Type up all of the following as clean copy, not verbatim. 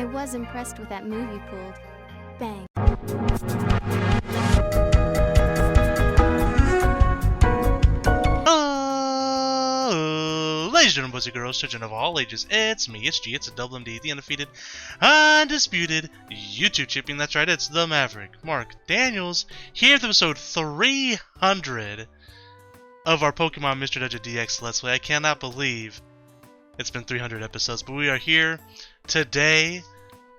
I was impressed with that move you pulled. Bang. Ladies and gentlemen, boys and girls, children of all ages, it's me, it's G, it's a double MD, the undefeated, undisputed YouTube champion. That's right, it's the Maverick, Mark Daniels, here with episode 300 of our Pokemon Mr. Dungeon DX Let's Play. I cannot believe it's been 300 episodes, but we are here today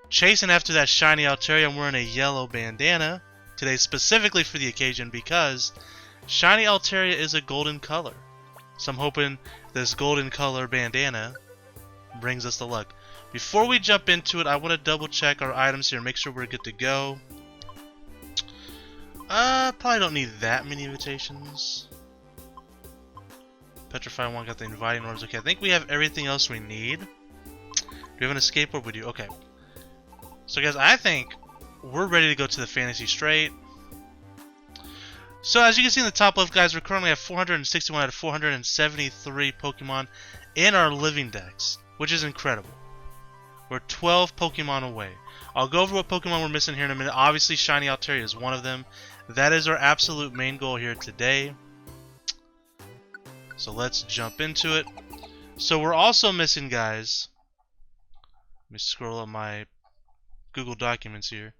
chasing after that shiny Altaria. I'm wearing a yellow bandana today specifically for the occasion because shiny Altaria is a golden color. So I'm hoping this golden color bandana brings us the luck. Before we jump into it, I want to double check our items here and make sure we're good to go. Probably don't need that many invitations. Petrify one, got the inviting orbs. Okay, I think we have everything else we need. Do we have an escape orb? We do. Okay. So guys, I think we're ready to go to the Fantasy Strait. So as you can see in the top left, guys, we're currently at 461 out of 473 Pokemon in our living dex, which is incredible. We're 12 Pokemon away. I'll go over what Pokemon we're missing here in a minute. Obviously, shiny Altaria is one of them. That is our absolute main goal here today. So let's jump into it. So we're also missing, guys. Let me scroll up my Google Documents here.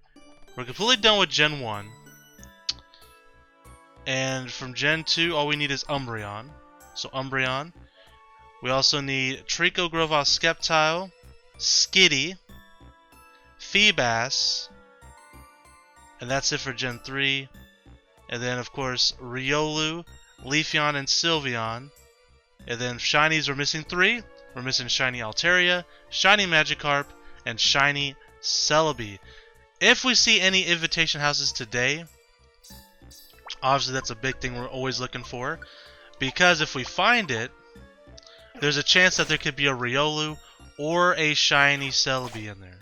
We're completely done with Gen 1. And from Gen 2, all we need is Umbreon. So Umbreon. We also need Trico, Grovyle, Skeptile, Skitty, Feebas, and that's it for Gen 3. And then, of course, Riolu, Leafeon, and Sylveon. And then shinies, we're missing 3. We're missing shiny Altaria, shiny Magikarp, and shiny Celebi. If we see any invitation houses today, obviously that's a big thing we're always looking for, because if we find it, there's a chance that there could be a Riolu or a shiny Celebi in there.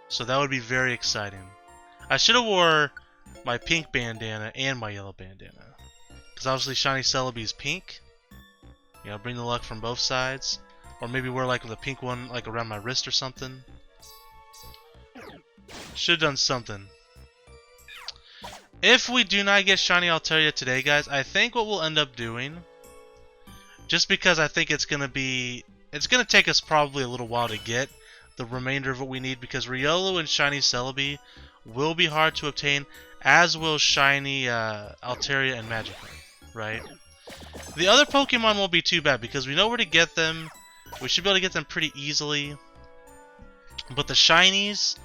So that would be very exciting. I should have wore my pink bandana and my yellow bandana, because obviously shiny Celebi is pink. You know, bring the luck from both sides. Or maybe wear like the pink one like around my wrist or something. Should have done something. If we do not get shiny Altaria today, guys, I think what we'll end up doing, just because I think it's gonna take us probably a little while to get the remainder of what we need, because Riolu and shiny Celebi will be hard to obtain, as will shiny Altaria and Magikarp, right? The other Pokemon won't be too bad because we know where to get them. We should be able to get them pretty easily. But the shinies,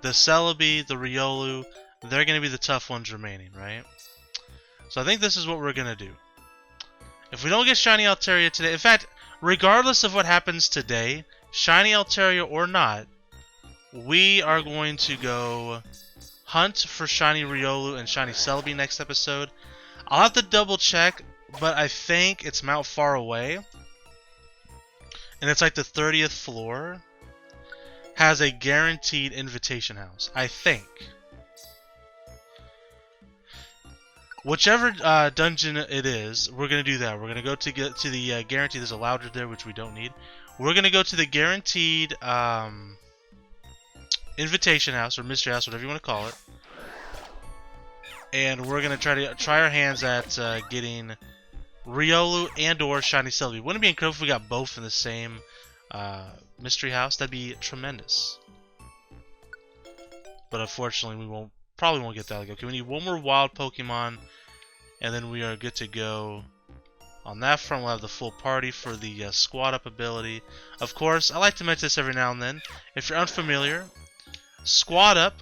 the Celebi, the Riolu, they're going to be the tough ones remaining, right? So I think this is what we're going to do. If we don't get shiny Altaria today, in fact, regardless of what happens today, shiny Altaria or not, we are going to go hunt for shiny Riolu and shiny Celebi next episode. I'll have to double check, but I think it's Mount Far Away. And it's like the 30th floor has a guaranteed invitation house, I think. Whichever dungeon it is, we're going to do that. We're going to go to get to the guaranteed. There's a louder there, which we don't need. We're going to go to the guaranteed invitation house or mystery house, whatever you want to call it. And we're going to try our hands at getting Riolu and or shiny Celebi. Wouldn't it be incredible if we got both in the same mystery house? That'd be tremendous. But unfortunately, we probably won't get that. Okay, we need one more wild Pokemon, and then we are good to go. On that front, we'll have the full party for the squad up ability. Of course, I like to mention this every now and then. If you're unfamiliar, squad up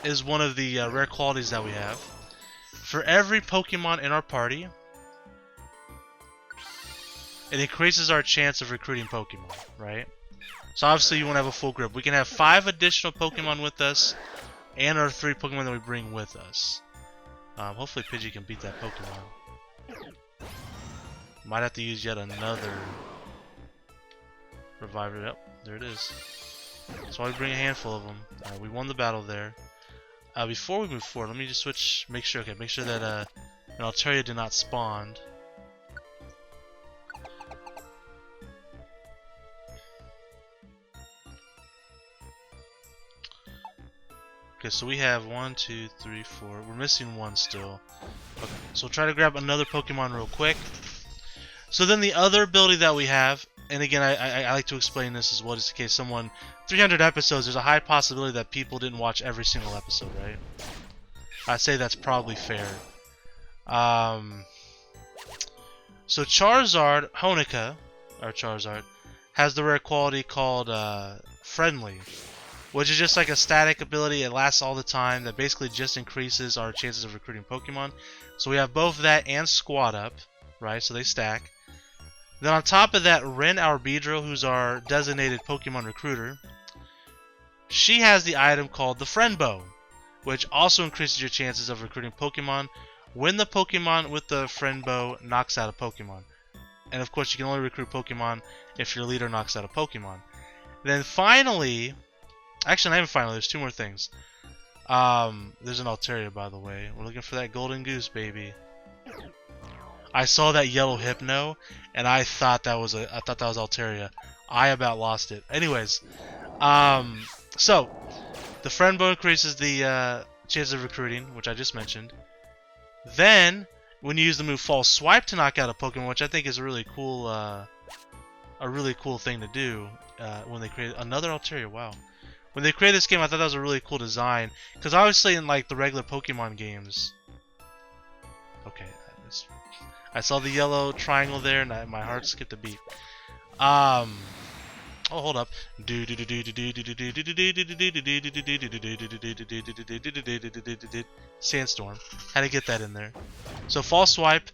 is one of the rare qualities that we have. For every Pokemon in our party, it increases our chance of recruiting Pokemon, right? So obviously you want to have a full group. We can have 5 additional Pokemon with us, and our 3 Pokemon that we bring with us. Hopefully Pidgey can beat that Pokemon. Might have to use yet another Reviver. Yep, there it is. So I bring a handful of them. We won the battle there. Before we move forward, let me just switch. Make sure that an Altaria did not spawn. Okay, so we have 1, 2, 3, 4. We're missing one still. Okay, so we'll try to grab another Pokemon real quick. So then the other ability that we have, and again, I like to explain this as well, just in case someone... 300 episodes, there's a high possibility that people didn't watch every single episode, right? I'd say that's probably fair. So Charizard, Honika, or Charizard, has the rare quality called Friendly, which is just like a static ability. It lasts all the time. That basically just increases our chances of recruiting Pokemon. So we have both that and Squat Up, right? So they stack. Then on top of that, Ren Arbidro, who's our designated Pokemon recruiter, she has the item called the Friend Bow, which also increases your chances of recruiting Pokemon when the Pokemon with the Friend Bow knocks out a Pokemon. And of course, you can only recruit Pokemon if your leader knocks out a Pokemon. Then finally, actually not even finally, there's two more things. There's an Altaria, by the way. We're looking for that Golden Goose, baby. I saw that yellow Hypno, and I thought that was Altaria. I about lost it. Anyways, so the Friend Bow increases the chances of recruiting, which I just mentioned. Then, when you use the move False Swipe to knock out a Pokemon, which I think is a really cool thing to do, when they create another Altaria. Wow. When they created this game, I thought that was a really cool design, because obviously in like the regular Pokemon games. Okay, I saw the yellow triangle there, and my heart skipped a beat. Oh, hold up. Sandstorm. Had to get that in there. So False Swipe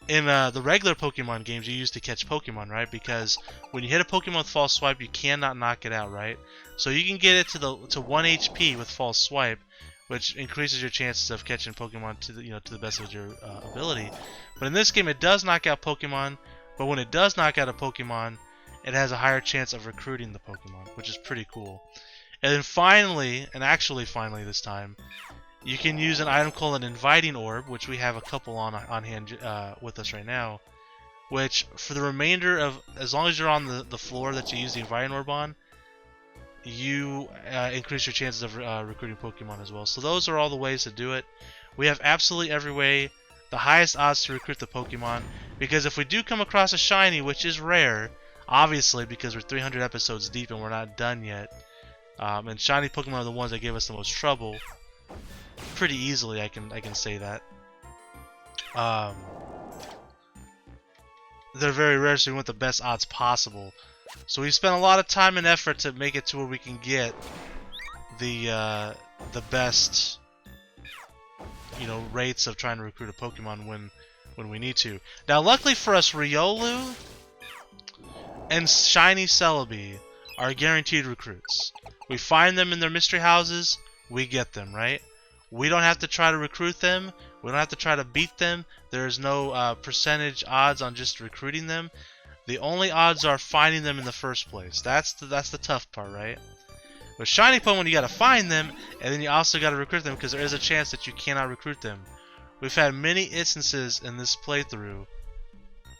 in the regular Pokemon games you use to catch Pokemon, right? Because when you hit a Pokemon with False Swipe, you cannot knock it out, right? So you can get it to 1 HP with False Swipe, which increases your chances of catching Pokemon to the best of your ability. But in this game, it does knock out Pokemon. But when it does knock out a Pokemon, it has a higher chance of recruiting the Pokemon, which is pretty cool. And then finally, and actually finally this time, you can use an item called an Inviting Orb, which we have a couple on hand with us right now. Which, for the remainder of, as long as you're on the floor that you use the Inviting Orb on, you increase your chances of recruiting Pokemon as well. So those are all the ways to do it. We have absolutely every way, the highest odds to recruit the Pokemon, because if we do come across a shiny, which is rare, obviously because we're 300 episodes deep and we're not done yet, and shiny Pokemon are the ones that give us the most trouble, pretty easily I can say that. They're very rare, so we want the best odds possible. So we spent a lot of time and effort to make it to where we can get the best, rates of trying to recruit a Pokemon when we need to. Now, luckily for us, Riolu and Shiny Celebi are guaranteed recruits. We find them in their mystery houses, we get them, right? We don't have to try to recruit them. We don't have to try to beat them. There's no percentage odds on just recruiting them. The only odds are finding them in the first place. That's the tough part, right? With shiny Pokemon, you gotta find them, and then you also gotta recruit them, because there is a chance that you cannot recruit them. We've had many instances in this playthrough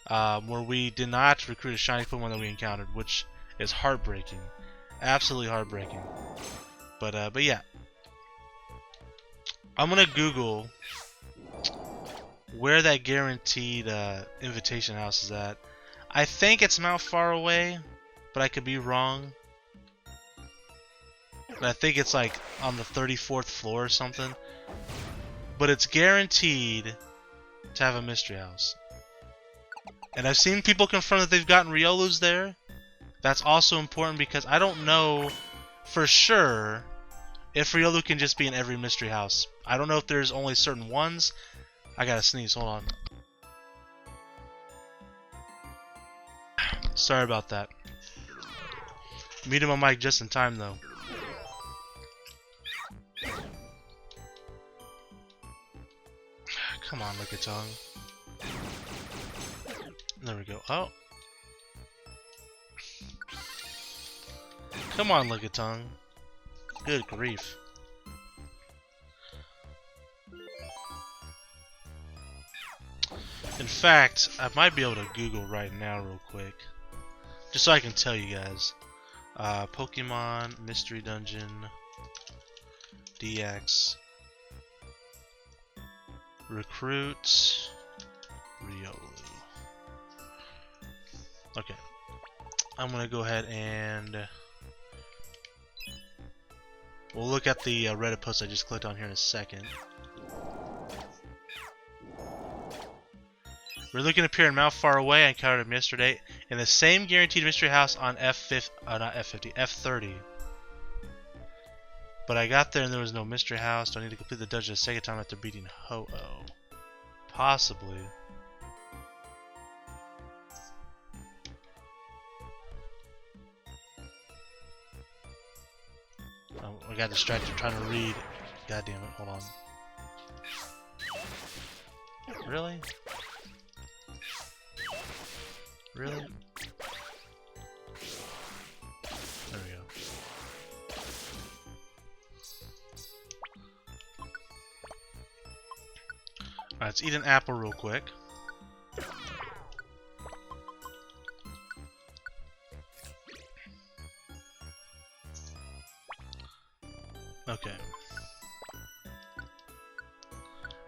where we did not recruit a shiny Pokemon that we encountered, which is heartbreaking, absolutely heartbreaking. But yeah, I'm gonna Google where that guaranteed invitation house is at. I think it's not far away, but I could be wrong. But I think it's like on the 34th floor or something. But it's guaranteed to have a mystery house. And I've seen people confirm that they've gotten Riolus there. That's also important because I don't know for sure if Riolu can just be in every mystery house. I don't know if there's only certain ones. I gotta sneeze, hold on. Sorry about that. Muted my mic just in time though. Come on, Lickitung. There we go. Oh. Come on, Lickitung. Good grief. In fact, I might be able to Google right now real quick. Just so I can tell you guys. Pokemon Mystery Dungeon DX. Recruit. Riolu. Okay. I'm gonna go ahead and we'll look at the Reddit post I just clicked on here in a second. We're looking to appear in Mount Far Away. I encountered him yesterday in the same guaranteed mystery house on F30. But I got there and there was no mystery house. Do I need to complete the dungeon a second time after beating Ho-Oh? Possibly. Oh, I got distracted trying to read. God damn it, hold on. Really? Really? There we go. Alright, let's eat an apple real quick. Okay.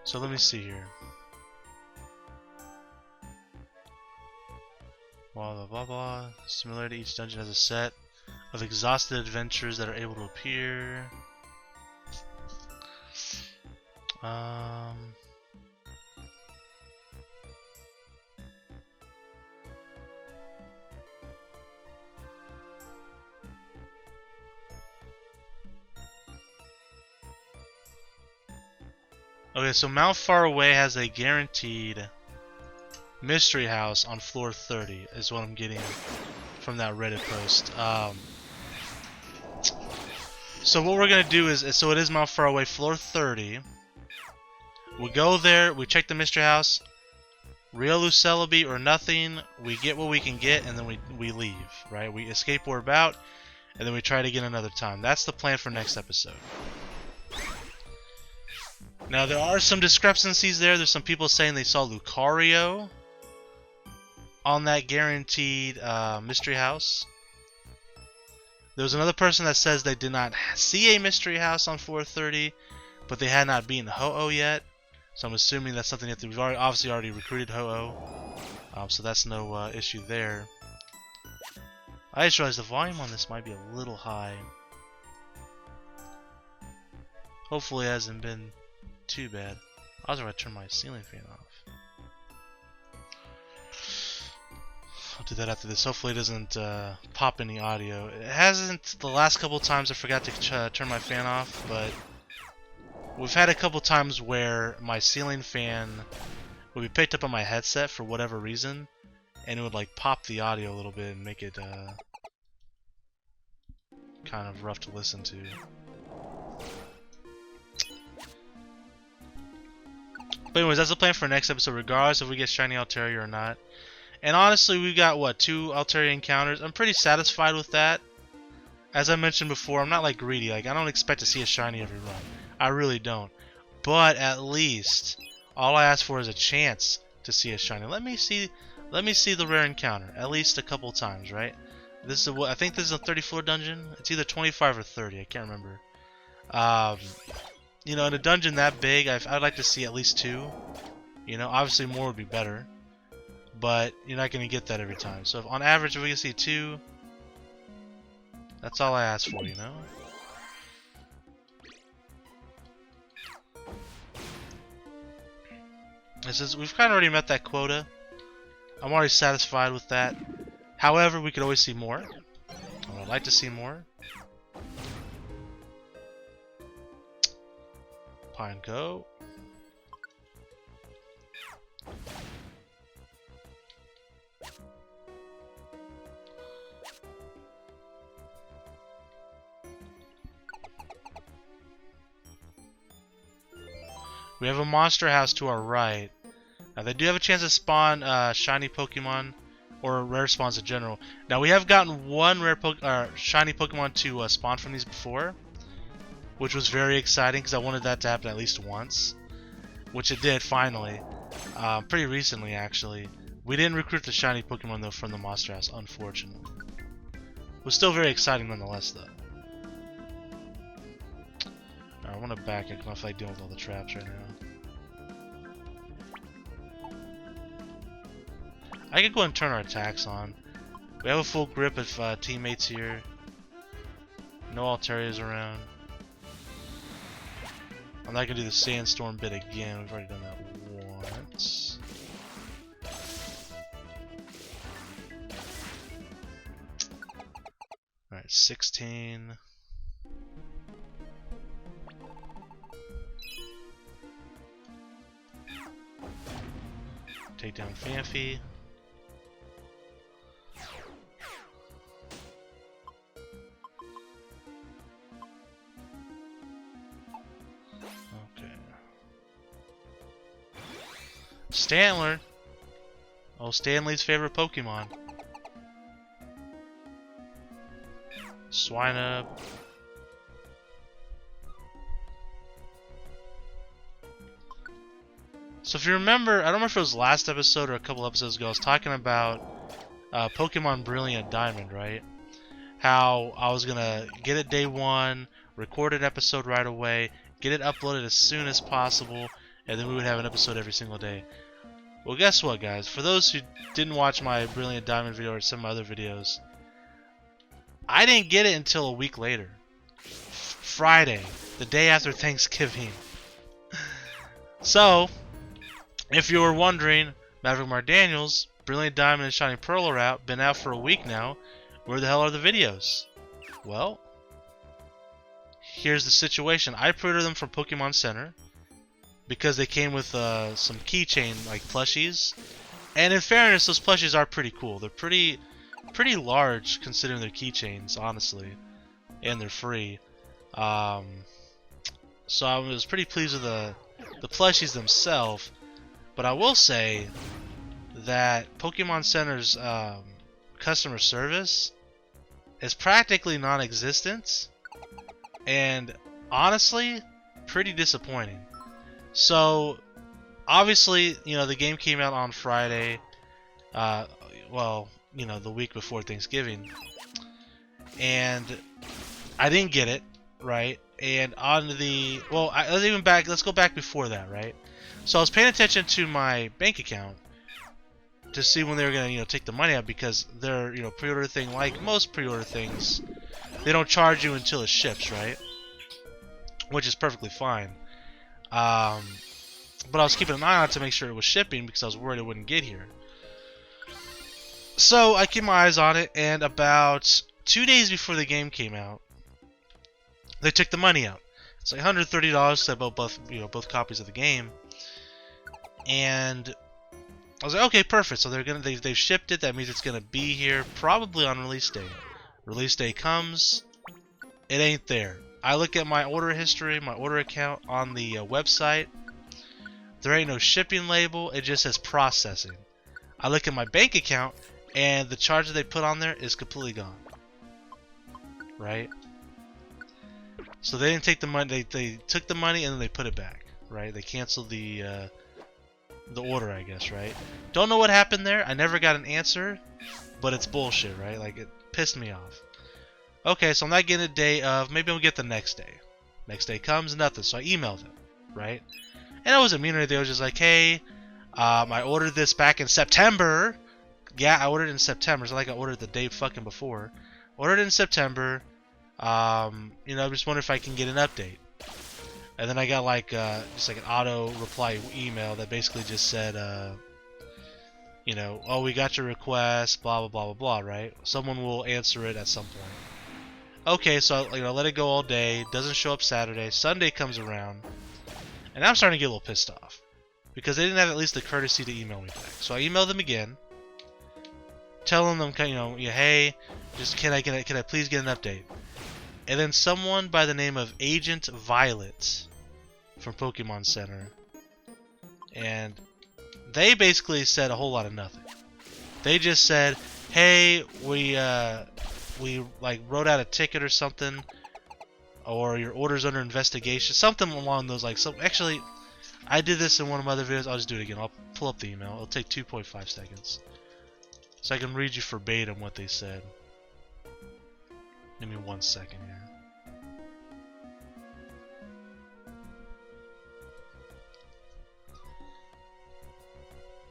So let me see here. Blah blah blah blah. Similar to each dungeon has a set of exhausted adventures that are able to appear. Okay, so Mount Far Away has a guaranteed mystery house on floor 30 is what I'm getting from that Reddit post. So what we're gonna do is, so it is Mount Far Away, floor 30. We go there, we check the mystery house, Riolu Celebi or nothing, we get what we can get, and then we leave, right? We escape we're about, and then we try it again another time. That's the plan for next episode. Now there are some discrepancies there. There's some people saying they saw Lucario on that guaranteed mystery house. There was another person that says they did not see a mystery house on 430, but they had not beaten Ho-Oh yet. So I'm assuming that's something that we've obviously already recruited Ho-Oh, so that's no issue there. I just realized the volume on this might be a little high. Hopefully it hasn't been too bad. I was going to turn my ceiling fan off. I'll do that after this. Hopefully it doesn't pop any audio. It hasn't the last couple times I forgot to turn my fan off, but we've had a couple times where my ceiling fan would be picked up on my headset for whatever reason, and it would like pop the audio a little bit and make it kind of rough to listen to. But anyways, that's the plan for next episode, regardless if we get shiny Altaria or not. And honestly, we got, what, 2 Altaria encounters? I'm pretty satisfied with that. As I mentioned before, I'm not like greedy. Like, I don't expect to see a shiny every run. I really don't. But at least, all I ask for is a chance to see a shiny. Let me see the rare encounter at least a couple times, right? This is I think this is a 30 floor dungeon. It's either 25 or 30. I can't remember. You know, in a dungeon that big, I'd like to see at least 2. You know, obviously more would be better, but you're not going to get that every time. So if, on average, if we can see 2, that's all I ask for, you know? This is, we've kind of already met that quota. I'm already satisfied with that. However, we could always see more. I would like to see more. Pine go. We have a monster house to our right. Now they do have a chance to spawn shiny Pokemon or rare spawns in general. Now we have gotten one shiny Pokemon to spawn from these before, which was very exciting because I wanted that to happen at least once, which it did finally, pretty recently actually. We didn't recruit the shiny Pokemon though from the monster house, unfortunately. It was still very exciting nonetheless though. I want to back. I don't feel like dealing with all the traps right now. I could go and turn our attacks on. We have a full grip of teammates here. No Altarias around. I'm not gonna do the sandstorm bit again. We've already done that once. Alright, 16. Take down Fanfi. Okay. Stantler. Oh, Stanley's favorite Pokemon. Swinub. So if you remember, I don't remember if it was last episode or a couple episodes ago, I was talking about Pokemon Brilliant Diamond, right? How I was gonna get it day one, record an episode right away, get it uploaded as soon as possible, and then we would have an episode every single day. Well, guess what, guys? For those who didn't watch my Brilliant Diamond video or some other videos, I didn't get it until a week later. Friday, the day after Thanksgiving. So, if you were wondering, Maverick Mark Daniels, Brilliant Diamond and Shining Pearl are out, been out for a week now. Where the hell are the videos? Well, here's the situation. I pre-ordered them from Pokemon Center because they came with some keychain like plushies, and in fairness, those plushies are pretty cool. They're pretty large considering their keychains, honestly, and they're free. So I was pretty pleased with the plushies themselves. But I will say that Pokemon Center's customer service is practically non-existent, and honestly, pretty disappointing. So, obviously, you know, the game came out on Friday, well, you know, the week before Thanksgiving, and I didn't get it, right? And on the, well, let's go back before that, right? So I was paying attention to my bank account to see when they were gonna, you know, take the money out, because their, you know, pre-order thing, like most pre-order things, they don't charge you until it ships, right? Which is perfectly fine. But I was keeping an eye on it to make sure it was shipping because I was worried it wouldn't get here. So I keep my eyes on it, and about 2 days before the game came out, they took the money out. It's like $130 to buy both copies of the game. And I was like, okay, perfect. So they've shipped it. That means it's gonna be here probably on release day. Release day comes, it ain't there. I look at my order history, my order account on the website. There ain't no shipping label. It just says processing. I look at my bank account, and the charge that they put on there is completely gone. Right? So they didn't take the money. They took the money and then they put it back. Right? They canceled the order, I guess, right? Don't know what happened there. I never got an answer, but it's bullshit, right? Like, it pissed me off. Okay, so I'm not getting a day of. Maybe I'll get the next day. Next day comes, nothing. So I emailed them, right? And I wasn't mean or anything. I was just like, hey, I ordered this back in September. Yeah, I ordered it in September. It's not like I ordered the day fucking before. Ordered it in September. You know, I just wonder if I can get an update. And then I got like just like an auto reply email that basically just said, you know, oh, we got your request, blah blah blah blah blah, right? Someone will answer it at some point. Okay, so you know, let it go all day. Doesn't show up Saturday. Sunday comes around, and I'm starting to get a little pissed off because they didn't have at least the courtesy to email me back. So I emailed them again, telling them, you know, yeah, hey, just can I please get an update? And then someone by the name of Agent Violet from Pokemon Center, and they basically said a whole lot of nothing. They just said, hey, we like wrote out a ticket or something, or your order's under investigation, something along those like. So actually, I did this in one of my other videos. I'll just do it again. I'll pull up the email. It'll take 2.5 seconds, so I can read you verbatim what they said. Give me 1 second here.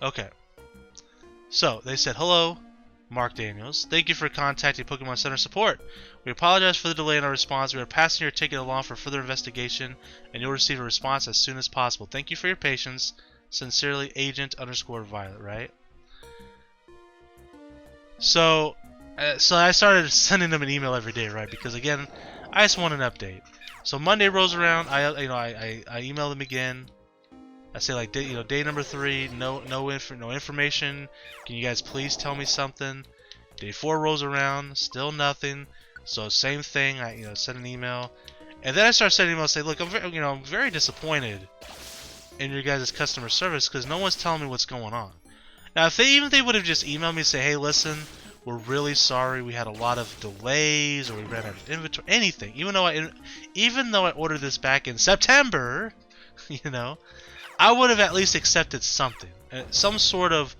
Okay. So they said, "Hello, Mark Daniels. Thank you for contacting Pokemon Center support. We apologize for the delay in our response. We are passing your ticket along for further investigation, and you'll receive a response as soon as possible. Thank you for your patience. Sincerely, Agent_Violet." Right? So I started sending them an email every day, right? Because again, I just want an update. So Monday rolls around. I email them again. I say like, day number 3, no information. Can you guys please tell me something? Day 4 rolls around, still nothing. So same thing. I send an email, and then I start sending emails say, look, I'm very disappointed in your guys' customer service because no one's telling me what's going on. Now, if they would have just emailed me and say, hey, listen, we're really sorry, we had a lot of delays, or we ran out of inventory, anything. Even though I ordered this back in September, I would have at least accepted something, some sort of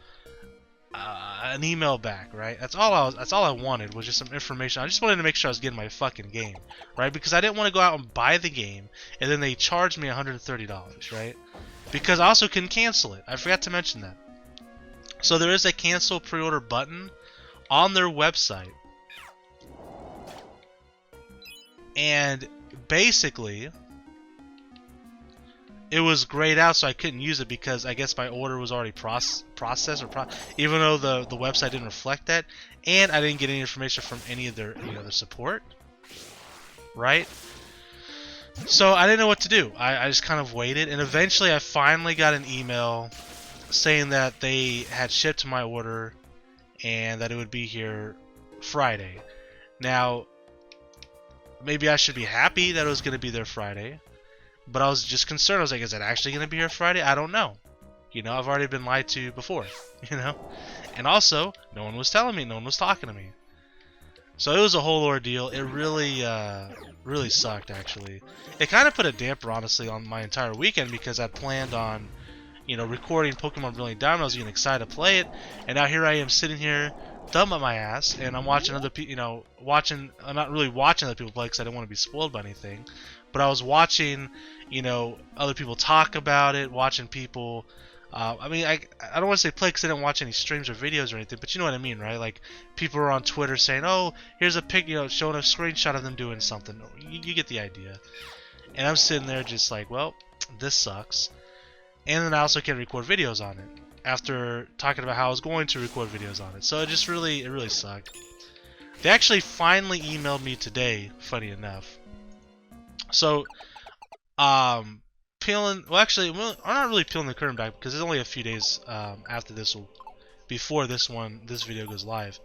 an email back, right? That's all I wanted, was just some information. I just wanted to make sure I was getting my fucking game, right? Because I didn't want to go out and buy the game and then they charged me $130, right? Because I also can cancel it. I forgot to mention that. So there is a cancel pre-order button on their website, and basically it was grayed out, so I couldn't use it because I guess my order was already processed, even though the website didn't reflect that, and I didn't get any information from any of their support, right? So I didn't know what to do. I just kind of waited, and eventually I finally got an email saying that they had shipped my order and that it would be here Friday. Now, maybe I should be happy that it was going to be there Friday, but I was just concerned. I was like, is it actually going to be here Friday? I don't know. I've already been lied to before, And also, no one was telling me, no one was talking to me. So it was a whole ordeal. It really sucked, actually. It kind of put a damper, honestly, on my entire weekend because I planned on recording Pokemon Brilliant Diamond. I was getting excited to play it, and now here I am sitting here, thumb up my ass, and I'm watching other people, I'm not really watching other people play because I didn't want to be spoiled by anything, but I was watching, other people talk about it, watching people, I don't want to say play because I didn't watch any streams or videos or anything, but you know what I mean, right? Like, people are on Twitter saying, oh, here's a pic, showing a screenshot of them doing something. You get the idea. And I'm sitting there just like, well, this sucks. And then I also can record videos on it after talking about how I was going to record videos on it. So it really sucked. They actually finally emailed me today, funny enough. So, I'm not really peeling the curtain back because there's only a few days after before this video goes live.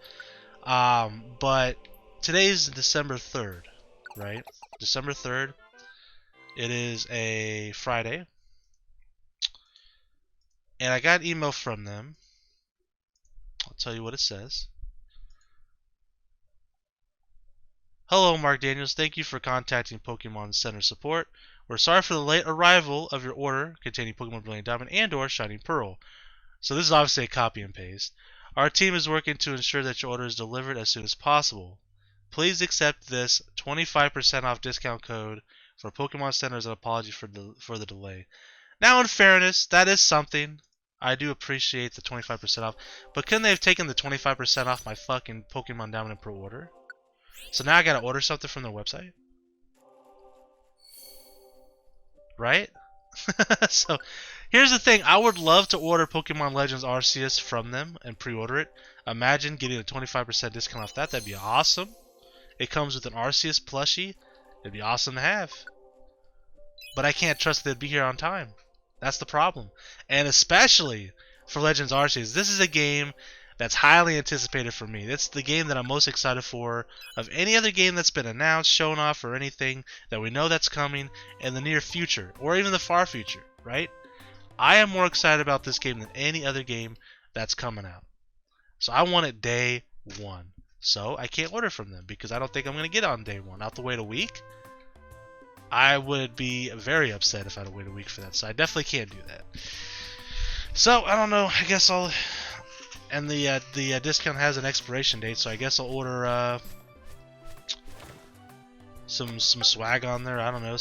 But today's December 3rd, right? December 3rd. It is a Friday. And I got an email from them. I'll tell you what it says. Hello, Mark Daniels. Thank you for contacting Pokemon Center support. We're sorry for the late arrival of your order containing Pokemon Brilliant Diamond and/or Shining Pearl. So this is obviously a copy and paste. Our team is working to ensure that your order is delivered as soon as possible. Please accept this 25% off discount code for Pokemon Center as an apology for the delay. Now, in fairness, that is something. I do appreciate the 25% off, but couldn't they have taken the 25% off my fucking Pokemon Diamond and Pearl order? So now I gotta order something from their website? Right? So, here's the thing. I would love to order Pokemon Legends Arceus from them and pre-order it. Imagine getting a 25% discount off that. That'd be awesome. It comes with an Arceus plushie. It'd be awesome to have. But I can't trust they'd be here on time. That's the problem. And especially for Legends Arceus, this is a game that's highly anticipated for me. It's the game that I'm most excited for of any other game that's been announced, shown off, or anything that we know that's coming in the near future, or even the far future, right? I am more excited about this game than any other game that's coming out. So I want it day one. So I can't order from them because I don't think I'm going to get it on day one. I'll have to wait a week. I would be very upset if I had to wait a week for that, so I definitely can't do that. So, I don't know, I guess I'll... And the discount has an expiration date, so I guess I'll order some swag on there, I don't know,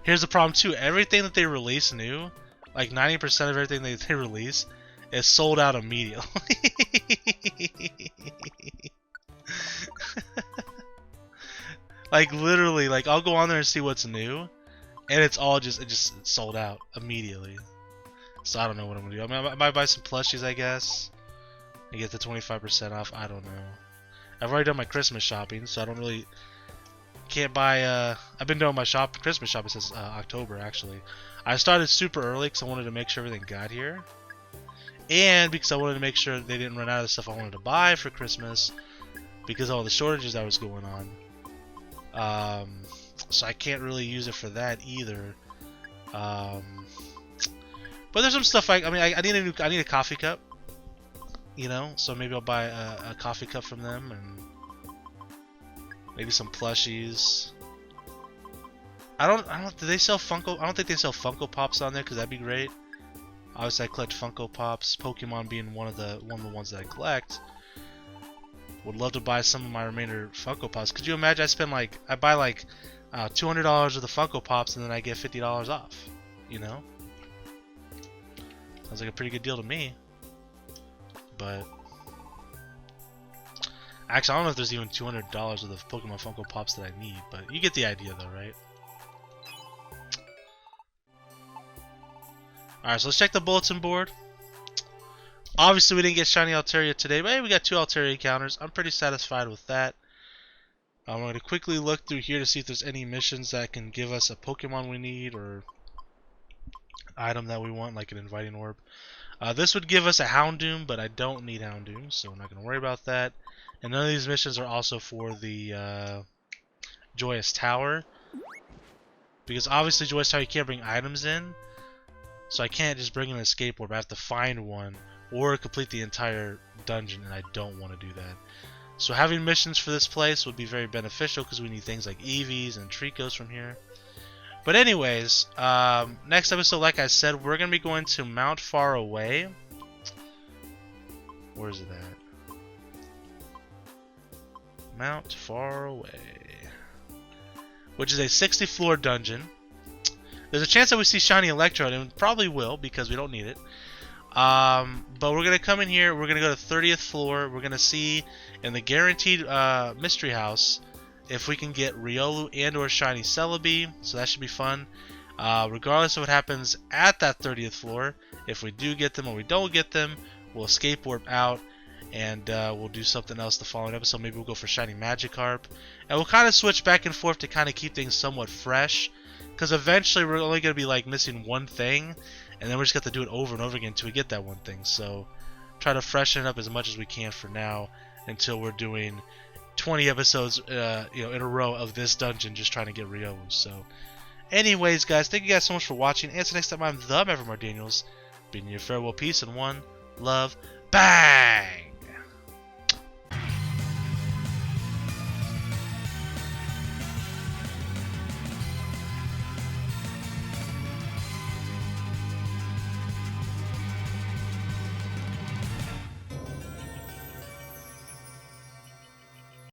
here's the problem too, everything that they release new, like 90% of everything they release, It sold out immediately. Like literally, like I'll go on there and see what's new, and it's all just sold out immediately. So I don't know what I'm gonna do. I mean, I might buy some plushies, I guess, and get the 25% off. I don't know. I've already done my Christmas shopping, so I don't really can't buy. I've been doing my Christmas shopping since October actually. I started super early because I wanted to make sure everything got here, and because I wanted to make sure they didn't run out of stuff I wanted to buy for Christmas because of all the shortages that was going on. So I can't really use it for that either. But there's some stuff I mean I need a coffee cup, you know, so maybe I'll buy a coffee cup from them, and maybe some plushies. Do they sell Funko? I don't think they sell Funko Pops on there, because that'd be great. Obviously I collect Funko Pops, Pokemon being one of the ones that I collect. Would love to buy some of my remainder Funko Pops. Could you imagine I buy like $200 of the Funko Pops and then I get $50 off, you know? Sounds like a pretty good deal to me. But actually, I don't know if there's even $200 of the Pokemon Funko Pops that I need, but you get the idea though, right? Alright, so let's check the bulletin board. Obviously, we didn't get Shiny Altaria today, but hey, we got 2 Altaria encounters. I'm pretty satisfied with that. I'm going to quickly look through here to see if there's any missions that can give us a Pokemon we need or item that we want, like an inviting orb. This would give us a Houndoom, but I don't need Houndoom, so I'm not going to worry about that. And none of these missions are also for the Joyous Tower, because obviously Joyous Tower you can't bring items in, so I can't just bring an escape orb. I have to find one or complete the entire dungeon, and I don't want to do that. So having missions for this place would be very beneficial because we need things like Eevees and Tricos from here. But anyways, next episode, like I said, we're going to be going to Mount Far Away. Where's it at? Mount Far Away. Which is a 60-floor dungeon. There's a chance that we see Shiny Electrode, and we probably will because we don't need it. But we're going to come in here, we're going to go to 30th floor, we're going to see in the guaranteed mystery house if we can get Riolu and or Shiny Celebi, so that should be fun. Regardless of what happens at that 30th floor, if we do get them or we don't get them, we'll escape warp out, and we'll do something else the following episode. Maybe we'll go for Shiny Magikarp, and we'll kind of switch back and forth to kind of keep things somewhat fresh, because eventually we're only going to be like missing one thing, and then we just got to do it over and over again until we get that one thing. So try to freshen it up as much as we can for now until we're doing 20 episodes in a row of this dungeon just trying to get Riolu. So anyways, guys, thank you guys so much for watching. And until next time, I'm the Maverick Daniels, bidding you farewell, peace, and one love. Bang!